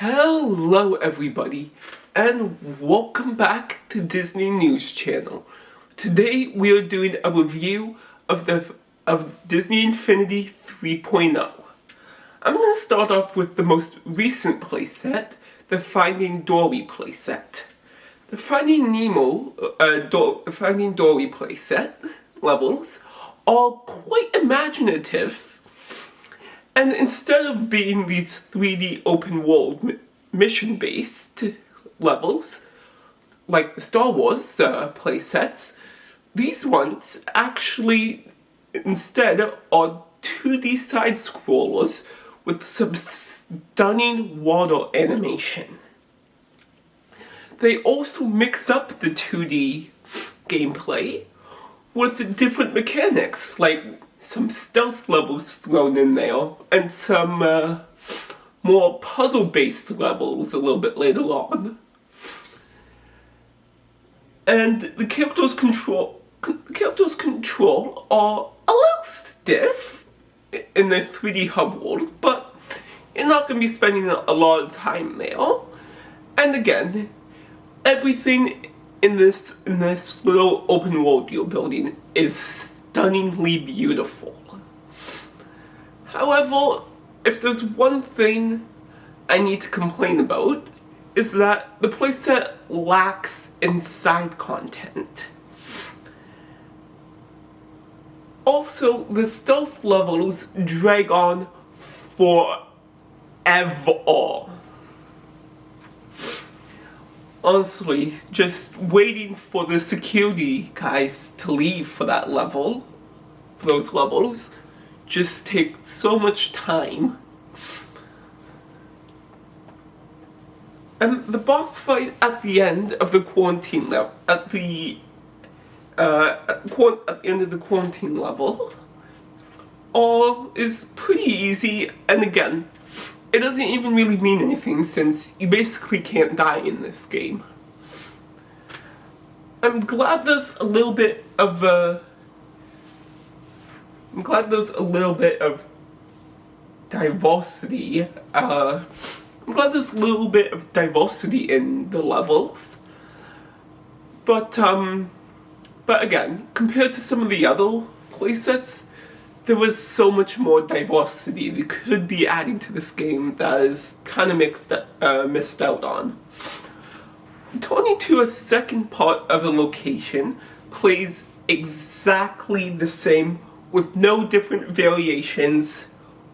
Hello everybody, and welcome back to Disney News Channel. Today we are doing a review of Disney Infinity 3.0. I'm going to start off with the most recent playset, the Finding Dory playset. The Finding Dory playset levels are quite imaginative. And instead of being these 3D open world mission-based levels, like the Star Wars playsets, these ones actually instead are 2D side-scrollers with some stunning water animation. They also mix up the 2D gameplay with different mechanics, like some stealth levels thrown in there, and some more puzzle-based levels a little bit later on. And the characters' control are a little stiff in the 3D hub world, but you're not going to be spending a lot of time there. And again, everything in this little open world you're building is stunningly beautiful. However, if there's one thing I need to complain about, is that the playset lacks in side content. Also, the stealth levels drag on forever. Honestly, just waiting for the security guys to leave for those levels, just take so much time. And the boss fight at the end of the quarantine level, at the end of the quarantine level, is pretty easy, and again, it doesn't even really mean anything since you basically can't die in this game. I'm glad there's a little bit of diversity. I'm glad there's a little bit of diversity in the levels. But again, compared to some of the other playsets, there was so much more diversity they could be adding to this game that is kind of missed out on. Turning to a second part of a location plays exactly the same with no different variations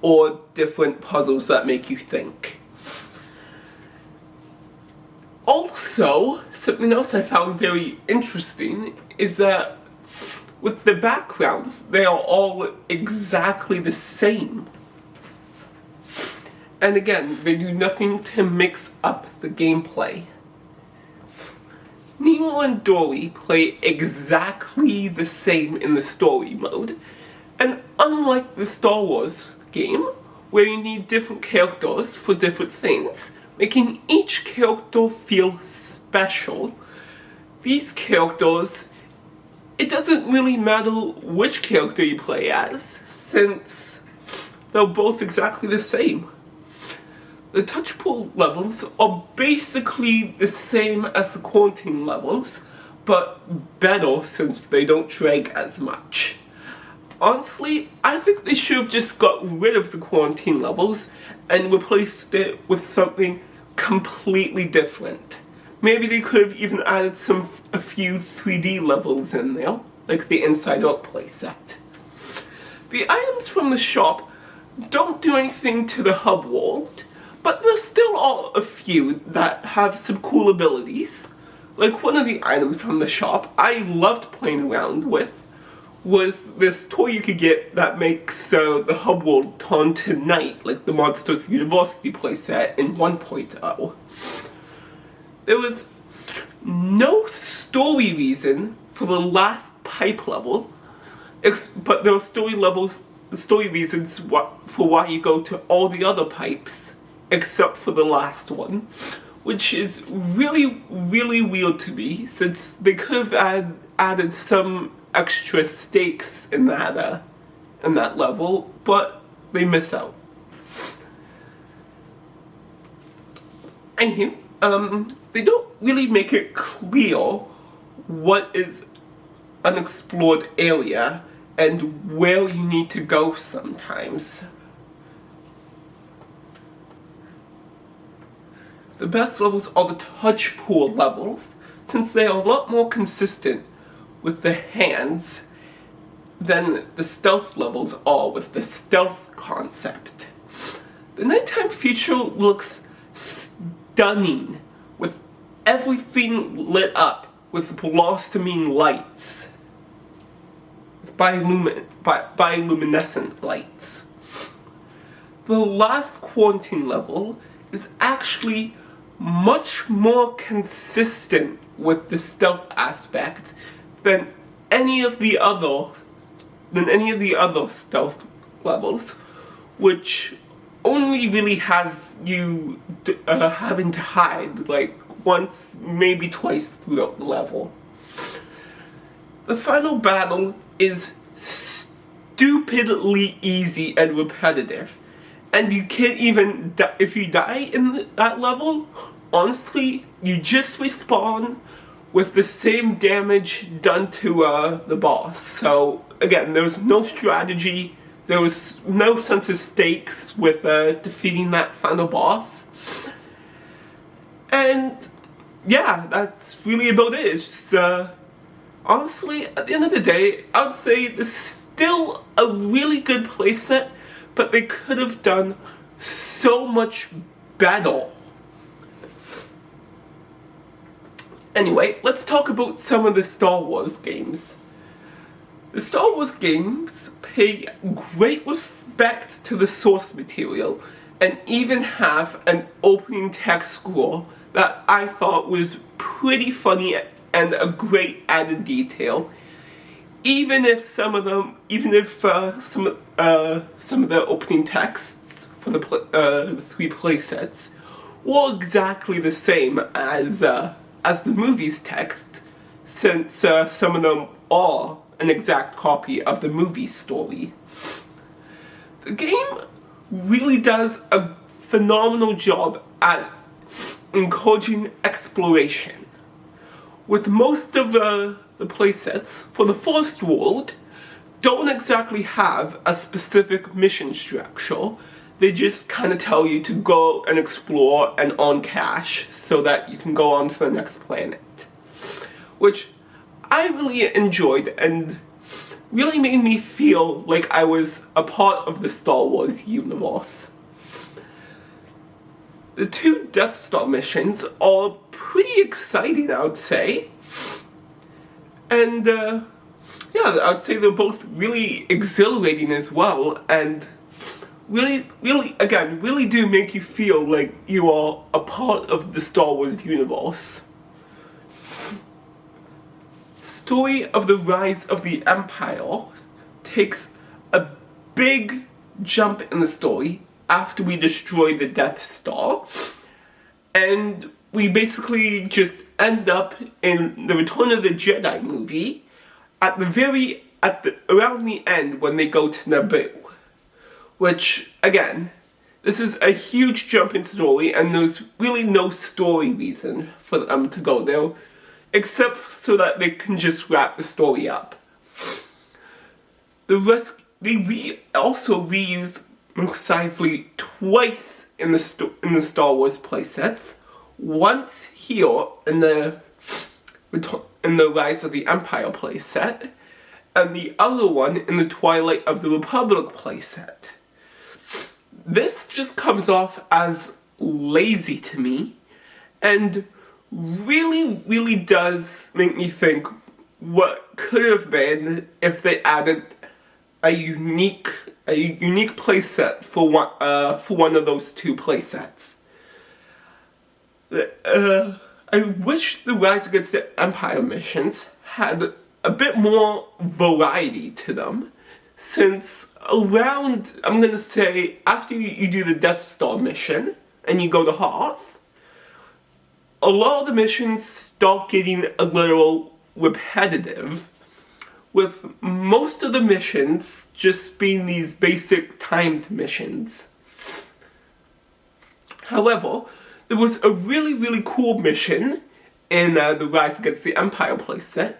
or different puzzles that make you think. Also, something else I found very interesting is that with the backgrounds, they are all exactly the same. And again, they do nothing to mix up the gameplay. Nemo and Dory play exactly the same in the story mode, and unlike the Star Wars game, where you need different characters for different things, making each character feel special, these characters, it doesn't really matter which character you play as, since they're both exactly the same. The touch pool levels are basically the same as the quarantine levels, but better since they don't drag as much. Honestly, I think they should have just got rid of the quarantine levels and replaced it with something completely different. Maybe they could have even added a few 3D levels in there, like the Inside Out playset. The items from the shop don't do anything to the hub world, but there still are a few that have some cool abilities. Like one of the items from the shop I loved playing around with was this toy you could get that makes the hub world turn to night, like the Monsters University playset in 1.0. There was no story reason for the last pipe level, but there were story reasons for why you go to all the other pipes, except for the last one, which is really, really weird to me, since they could have added some extra stakes in that level, but they miss out. Anywho, they don't really make it clear what is unexplored area and where you need to go sometimes. The best levels are the touch pool levels, since they are a lot more consistent with the hands than the stealth levels are with the stealth concept. The nighttime feature looks stunning, with everything lit up with blossoming lights, bioluminescent lights. The last quarantine level is actually much more consistent with the stealth aspect than any of the other stealth levels, which only really has you having to hide like once, maybe twice throughout the level. The final battle is stupidly easy and repetitive, and you can't even if you die in that level, honestly, you just respawn with the same damage done to the boss. So again, there was no strategy, there was no sense of stakes with defeating that final boss. And yeah, that's really about it. It's honestly, at the end of the day, I would say this is still a really good playset, but they could have done so much better. Anyway, let's talk about some of the Star Wars games. The Star Wars games pay great respect to the source material and even have an opening text score that I thought was pretty funny and a great added detail. Even if some of the opening texts for the three playsets were exactly the same as the movie's text, since some of them are an exact copy of the movie story. The game really does a phenomenal job at encouraging exploration. With most of the playsets for the first world don't exactly have a specific mission structure. They just kind of tell you to go and explore and earn cash so that you can go on to the next planet, which I really enjoyed and really made me feel like I was a part of the Star Wars universe. The two Death Star missions are pretty exciting, I would say. And yeah, I would say they're both really exhilarating as well, and really do make you feel like you are a part of the Star Wars universe. Story of the Rise of the Empire takes a big jump in the story after we destroy the Death Star, and we basically just end up in the Return of the Jedi movie around the end when they go to Naboo. Which, again, this is a huge jump in story, and there's really no story reason for them to go there, except so that they can just wrap the story up. They also reused Mos Eisley twice in the Star Wars playsets. Once here in the Rise of the Empire playset, and the other one in the Twilight of the Republic playset. This just comes off as lazy to me, and really does make me think what could have been if they added a unique playset for one of those two playsets. I wish the Rise Against the Empire missions had a bit more variety to them, since around, I'm gonna say, after you do the Death Star mission and you go to Hoth, a lot of the missions start getting a little repetitive, with most of the missions just being these basic timed missions. However, there was a really, really cool mission in the Rise Against the Empire playset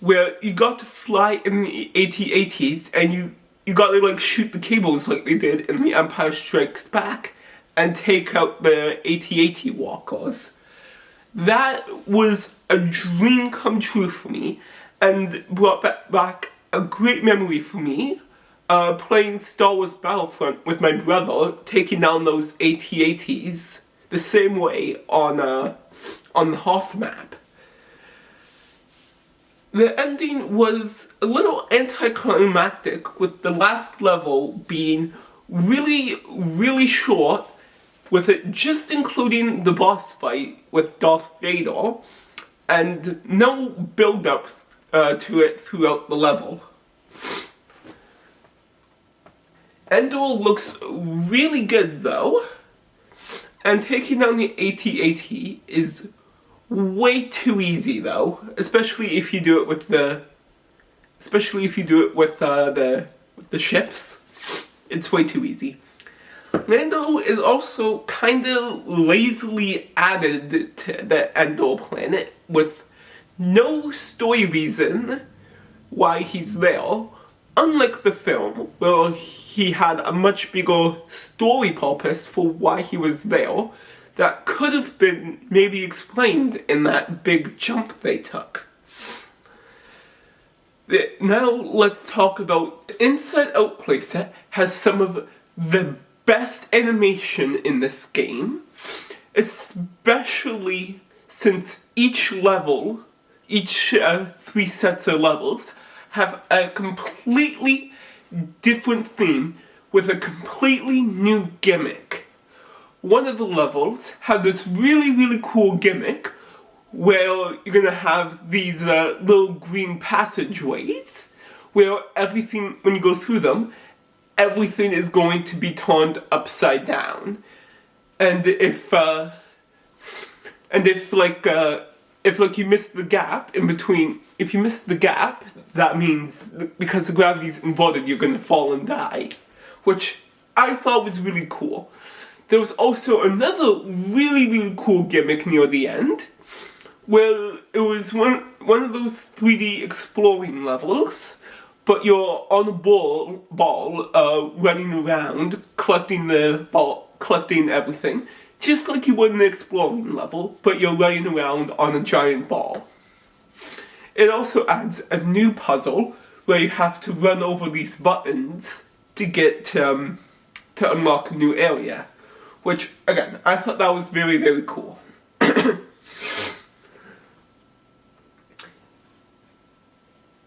where you got to fly in the AT-ATs and you got to like shoot the cables like they did in the Empire Strikes Back and take out the AT-AT walkers. That was a dream come true for me and brought back a great memory for me, playing Star Wars Battlefront with my brother, taking down those AT-ATs the same way on the Hoth map. The ending was a little anticlimactic, with the last level being really, really short, with it just including the boss fight with Darth Vader, and no build-up to it throughout the level. Endor looks really good though, and taking down the AT-AT is way too easy though, especially if you do it with the ships. It's way too easy. Mando is also kinda lazily added to the Endor planet with no story reason why he's there, unlike the film where he had a much bigger story purpose for why he was there that could have been maybe explained in that big jump they took. Now let's talk about the Inside Out playset. Has some of the best animation in this game, especially since each level, each 3 sets of levels, have a completely different theme with a completely new gimmick. One of the levels had this really, really cool gimmick where you're gonna have these little green passageways where everything, when you go through them, everything is going to be turned upside down. And if you miss the gap in between, if you miss the gap, that means because the gravity's inverted, you're gonna fall and die, which I thought was really cool. There was also another really, really cool gimmick near the end, where it was one of those 3D exploring levels, but you're on a ball running around, collecting everything, just like you would in the exploring level, but you're running around on a giant ball. It also adds a new puzzle where you have to run over these buttons to get to unlock a new area. Which, again, I thought that was very, very cool.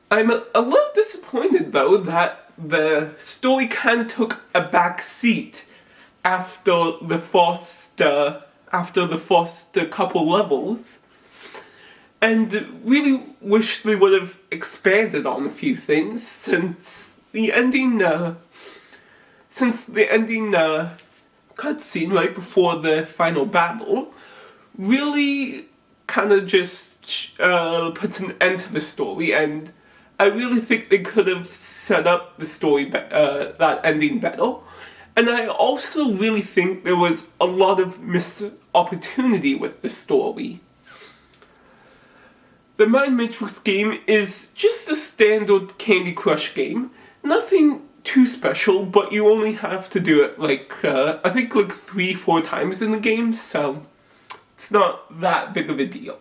I'm a little disappointed, though, that the story kind of took a back seat after the first couple levels, and really wish they would have expanded on a few things since the ending cutscene right before the final battle really kind of just puts an end to the story, and I really think they could have set up the story, that ending better. And I also really think there was a lot of missed opportunity with the story. The Mind Matrix game is just a standard Candy Crush game. Nothing too special, but you only have to do it I think 3-4 times in the game, so it's not that big of a deal.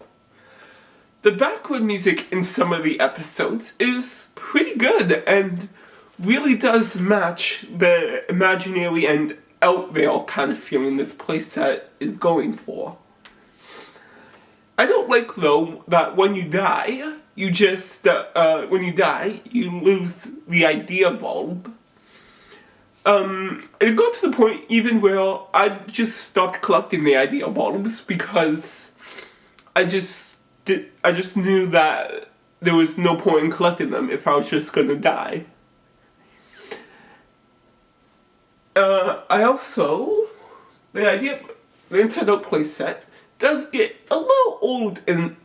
The background music in some of the episodes is pretty good and really does match the imaginary and out there kind of feeling this playset is going for. I don't like, though, that when you die, you lose the idea bulb. It got to the point even where I just stopped collecting the idea bulbs because I just knew that there was no point in collecting them if I was just gonna die. The Inside Out playset does get a little old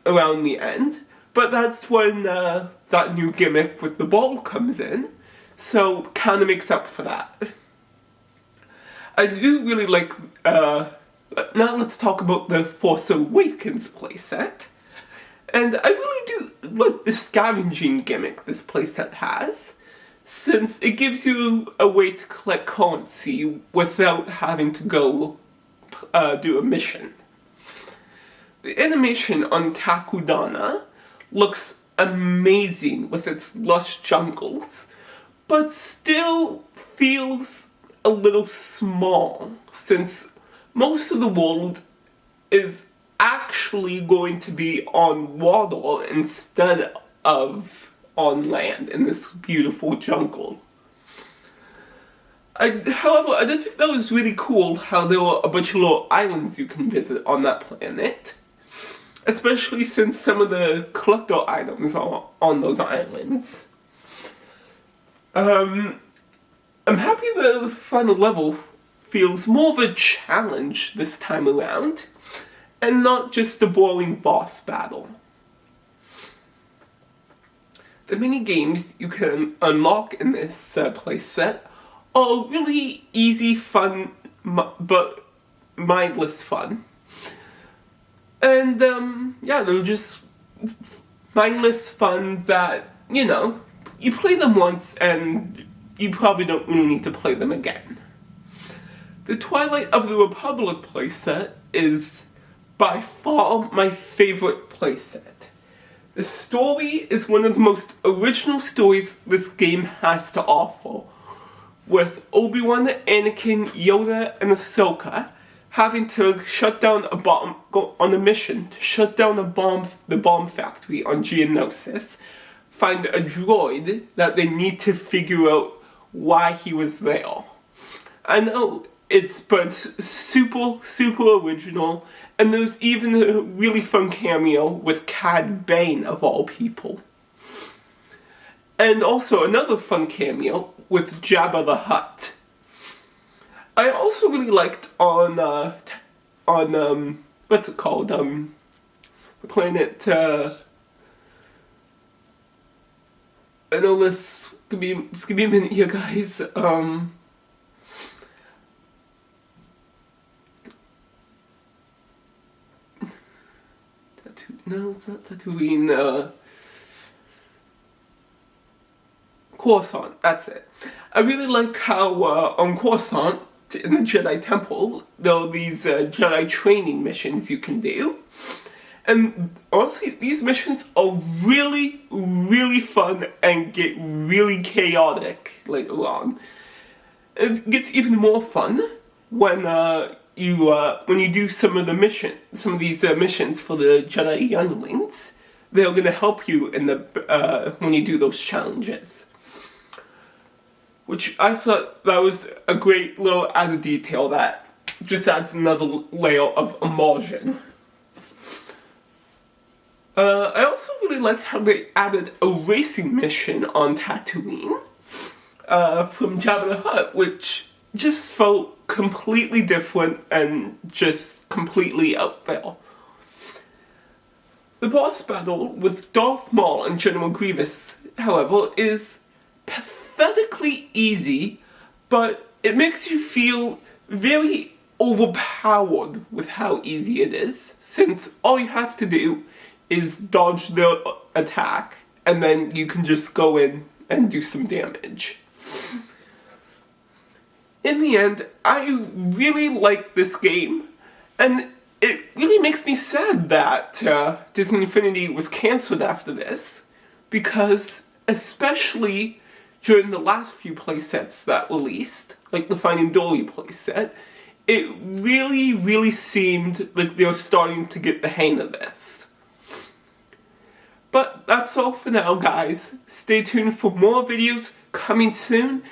around the end, but that's when that new gimmick with the ball comes in, so kind of makes up for that. I do really like But now let's talk about the Force Awakens playset. And I really do like the scavenging gimmick this playset has, since it gives you a way to collect currency without having to go do a mission. The animation on Takudana looks amazing with its lush jungles, but still feels a little small, since most of the world is actually going to be on water instead of on land in this beautiful jungle. However, I did think that was really cool how there were a bunch of little islands you can visit on that planet. Especially since some of the collector items are on those islands. I'm happy the final level feels more of a challenge this time around, and not just a boring boss battle. The mini games you can unlock in this playset are really easy, fun, but mindless fun. And, yeah, they're just mindless fun that, you know, you play them once and you probably don't really need to play them again. The Twilight of the Republic playset is by far my favorite playset. The story is one of the most original stories this game has to offer, with Obi-Wan, Anakin, Yoda, and Ahsoka having to shut down a bomb, go on a mission to shut down the bomb factory on Geonosis, find a droid that they need to figure out why he was there. I know, it's super, super original, and there's even a really fun cameo with Cad Bane of all people. And also another fun cameo with Jabba the Hutt. I also really liked on what's it called, the planet, I know this, just give me a minute here, guys, no, it's not Tatooine, Coruscant, that's it. I really like how, on Coruscant, in the Jedi Temple, there are these Jedi training missions you can do. And honestly, these missions are really, really fun and get really chaotic later on. It gets even more fun when you do some of these missions for the Jedi younglings. They're going to help you in the when you do those challenges. Which I thought that was a great little added detail that just adds another layer of immersion. I also really liked how they added a racing mission on Tatooine from Jabba the Hutt, which just felt completely different and just completely out there. The boss battle with Darth Maul and General Grievous, however, is pathetically easy, but it makes you feel very overpowered with how easy it is, since all you have to do is dodge their attack, and then you can just go in and do some damage. In the end, I really like this game, and it really makes me sad that Disney Infinity was cancelled after this, because especially during the last few playsets that released, like the Finding Dory playset, it really, really seemed like they were starting to get the hang of this. But that's all for now, guys. Stay tuned for more videos coming soon,